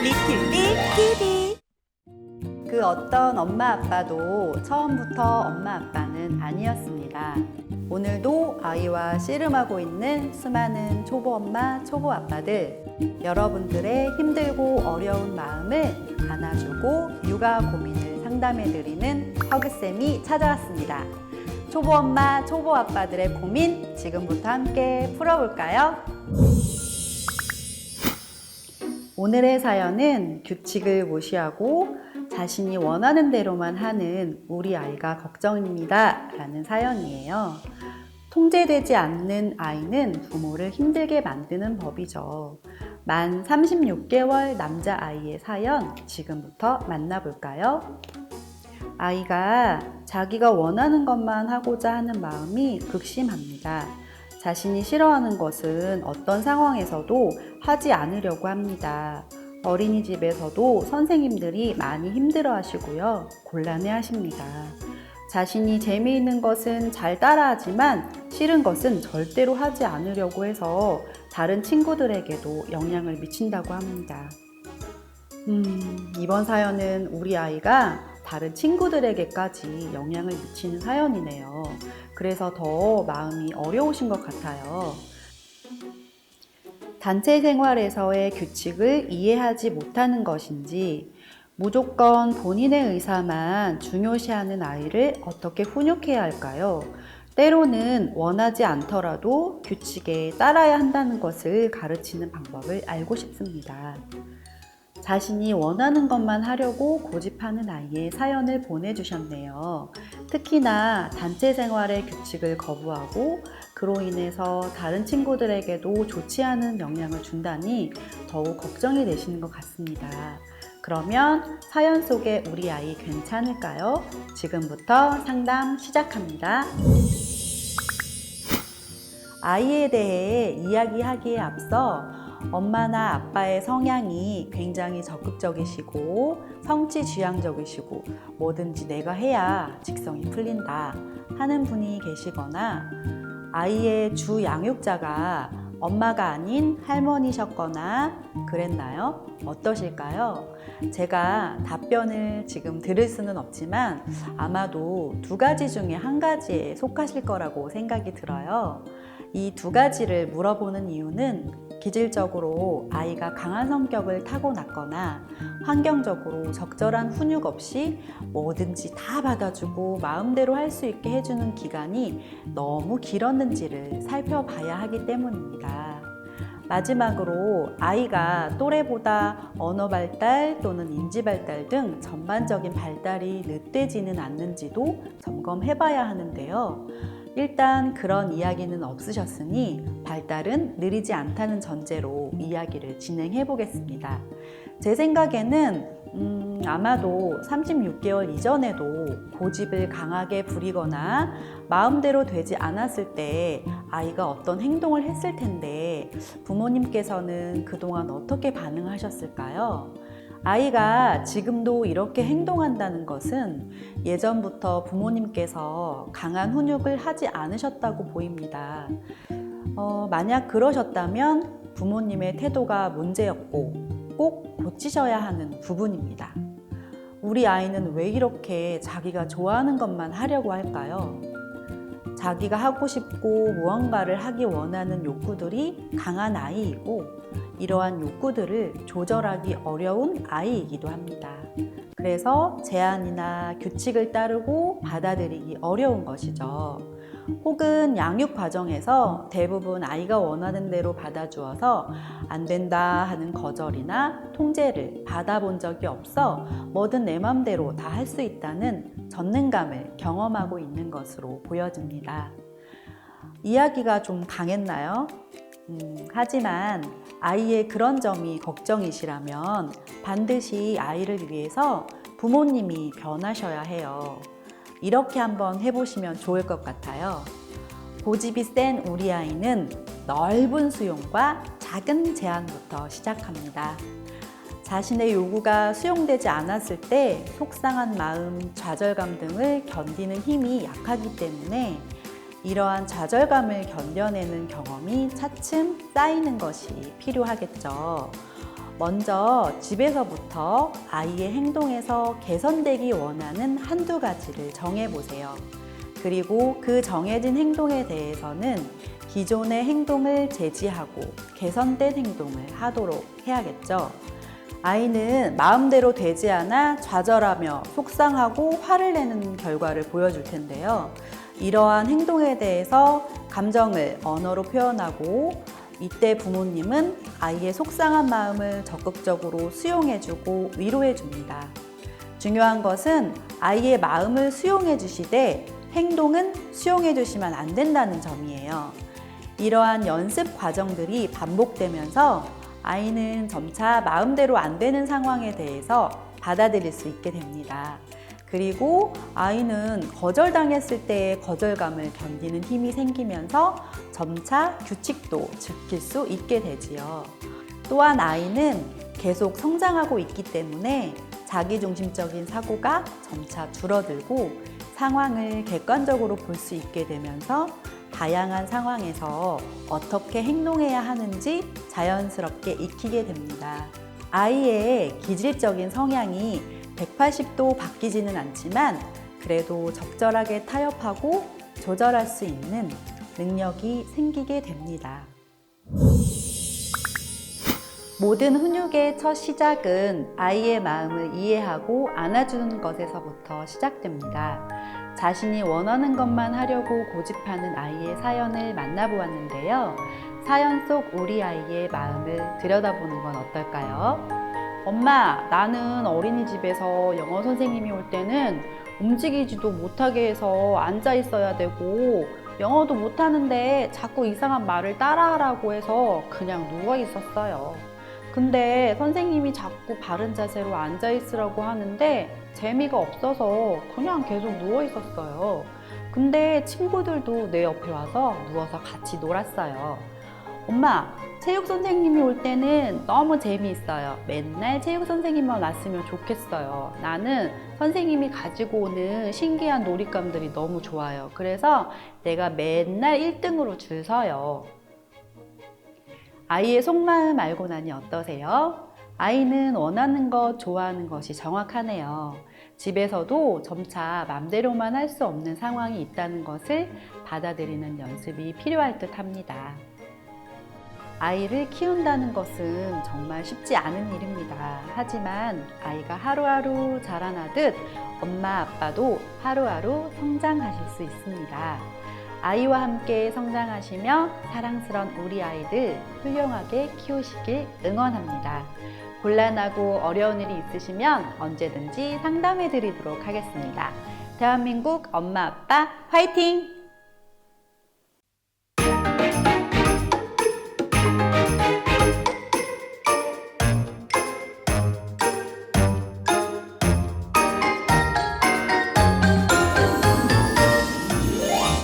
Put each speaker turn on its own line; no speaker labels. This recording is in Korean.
리틀비 TV. 그 어떤 엄마 아빠도 처음부터 엄마 아빠는 아니었습니다. 오늘도 아이와 씨름하고 있는 수많은 초보 엄마, 초보 아빠들, 여러분들의 힘들고 어려운 마음을 안아주고 육아 고민을 상담해드리는 허그쌤이 찾아왔습니다. 초보 엄마, 초보 아빠들의 고민 지금부터 함께 풀어볼까요? 오늘의 사연은 규칙을 무시하고 자신이 원하는 대로만 하는 우리 아이가 걱정입니다 라는 사연이에요. 통제되지 않는 아이는 부모를 힘들게 만드는 법이죠. 만 36개월 남자아이의 사연 지금부터 만나볼까요? 아이가 자기가 원하는 것만 하고자 하는 마음이 극심합니다. 자신이 싫어하는 것은 어떤 상황에서도 하지 않으려고 합니다. 어린이집에서도 선생님들이 많이 힘들어 하시고요. 곤란해 하십니다. 자신이 재미있는 것은 잘 따라하지만 싫은 것은 절대로 하지 않으려고 해서 다른 친구들에게도 영향을 미친다고 합니다. 이번 사연은 우리 아이가 다른 친구들에게까지 영향을 미치는 사연이네요. 그래서 더 마음이 어려우신 것 같아요. 단체 생활에서의 규칙을 이해하지 못하는 것인지, 무조건 본인의 의사만 중요시하는 아이를 어떻게 훈육해야 할까요? 때로는 원하지 않더라도 규칙에 따라야 한다는 것을 가르치는 방법을 알고 싶습니다. 자신이 원하는 것만 하려고 고집하는 아이의 사연을 보내주셨네요. 특히나 단체 생활의 규칙을 거부하고 그로 인해서 다른 친구들에게도 좋지 않은 영향을 준다니 더욱 걱정이 되시는 것 같습니다. 그러면 사연 속의 우리 아이 괜찮을까요? 지금부터 상담 시작합니다. 아이에 대해 이야기하기에 앞서 엄마나 아빠의 성향이 굉장히 적극적이시고 성취지향적이시고 뭐든지 내가 해야 직성이 풀린다 하는 분이 계시거나 아이의 주 양육자가 엄마가 아닌 할머니셨거나 그랬나요? 어떠실까요? 제가 답변을 지금 들을 수는 없지만 아마도 두 가지 중에 한 가지에 속하실 거라고 생각이 들어요. 이 두 가지를 물어보는 이유는 기질적으로 아이가 강한 성격을 타고났거나 환경적으로 적절한 훈육 없이 뭐든지 다 받아주고 마음대로 할 수 있게 해주는 기간이 너무 길었는지를 살펴봐야 하기 때문입니다. 마지막으로 아이가 또래보다 언어 발달 또는 인지 발달 등 전반적인 발달이 늦되지는 않는지도 점검해봐야 하는데요. 일단 그런 이야기는 없으셨으니 발달은 느리지 않다는 전제로 이야기를 진행해 보겠습니다. 제 생각에는 아마도 36개월 이전에도 고집을 강하게 부리거나 마음대로 되지 않았을 때 아이가 어떤 행동을 했을 텐데 부모님께서는 그동안 어떻게 반응하셨을까요? 아이가 지금도 이렇게 행동한다는 것은 예전부터 부모님께서 강한 훈육을 하지 않으셨다고 보입니다. 만약 그러셨다면 부모님의 태도가 문제였고 꼭 고치셔야 하는 부분입니다. 우리 아이는 왜 이렇게 자기가 좋아하는 것만 하려고 할까요? 자기가 하고 싶고 무언가를 하기 원하는 욕구들이 강한 아이이고 이러한 욕구들을 조절하기 어려운 아이이기도 합니다. 그래서 제한이나 규칙을 따르고 받아들이기 어려운 것이죠. 혹은 양육 과정에서 대부분 아이가 원하는 대로 받아주어서 안 된다 하는 거절이나 통제를 받아본 적이 없어 뭐든 내 맘대로 다 할 수 있다는 전능감을 경험하고 있는 것으로 보여집니다. 이야기가 좀 강했나요? 하지만 아이의 그런 점이 걱정이시라면 반드시 아이를 위해서 부모님이 변하셔야 해요. 이렇게 한번 해보시면 좋을 것 같아요. 고집이 센 우리 아이는 넓은 수용과 작은 제한부터 시작합니다. 자신의 요구가 수용되지 않았을 때 속상한 마음, 좌절감 등을 견디는 힘이 약하기 때문에 이러한 좌절감을 견뎌내는 경험이 차츰 쌓이는 것이 필요하겠죠. 먼저 집에서부터 아이의 행동에서 개선되기 원하는 한두 가지를 정해보세요. 그리고 그 정해진 행동에 대해서는 기존의 행동을 제지하고 개선된 행동을 하도록 해야겠죠. 아이는 마음대로 되지 않아 좌절하며 속상하고 화를 내는 결과를 보여줄 텐데요. 이러한 행동에 대해서 감정을 언어로 표현하고 이때 부모님은 아이의 속상한 마음을 적극적으로 수용해주고 위로해줍니다. 중요한 것은 아이의 마음을 수용해주시되 행동은 수용해주시면 안 된다는 점이에요. 이러한 연습 과정들이 반복되면서 아이는 점차 마음대로 안 되는 상황에 대해서 받아들일 수 있게 됩니다. 그리고 아이는 거절당했을 때의 거절감을 견디는 힘이 생기면서 점차 규칙도 지킬 수 있게 되지요. 또한 아이는 계속 성장하고 있기 때문에 자기중심적인 사고가 점차 줄어들고 상황을 객관적으로 볼 수 있게 되면서 다양한 상황에서 어떻게 행동해야 하는지 자연스럽게 익히게 됩니다. 아이의 기질적인 성향이 180도 바뀌지는 않지만 그래도 적절하게 타협하고 조절할 수 있는 능력이 생기게 됩니다. 모든 훈육의 첫 시작은 아이의 마음을 이해하고 안아주는 것에서부터 시작됩니다. 자신이 원하는 것만 하려고 고집하는 아이의 사연을 만나보았는데요. 사연 속 우리 아이의 마음을 들여다보는 건 어떨까요? 엄마, 나는 어린이집에서 영어 선생님이 올 때는 움직이지도 못하게 해서 앉아 있어야 되고 영어도 못하는데 자꾸 이상한 말을 따라하라고 해서 그냥 누워 있었어요. 근데 선생님이 자꾸 바른 자세로 앉아 있으라고 하는데 재미가 없어서 그냥 계속 누워 있었어요. 근데 친구들도 내 옆에 와서 누워서 같이 놀았어요. 엄마, 체육 선생님이 올 때는 너무 재미있어요. 맨날 체육 선생님만 왔으면 좋겠어요. 나는 선생님이 가지고 오는 신기한 놀잇감들이 너무 좋아요. 그래서 내가 맨날 1등으로 줄 서요. 아이의 속마음 알고 나니 어떠세요? 아이는 원하는 것, 좋아하는 것이 정확하네요. 집에서도 점차 맘대로만 할 수 없는 상황이 있다는 것을 받아들이는 연습이 필요할 듯 합니다. 아이를 키운다는 것은 정말 쉽지 않은 일입니다. 하지만 아이가 하루하루 자라나듯 엄마, 아빠도 하루하루 성장하실 수 있습니다. 아이와 함께 성장하시며 사랑스러운 우리 아이들 훌륭하게 키우시길 응원합니다. 곤란하고 어려운 일이 있으시면 언제든지 상담해 드리도록 하겠습니다. 대한민국 엄마, 아빠 화이팅!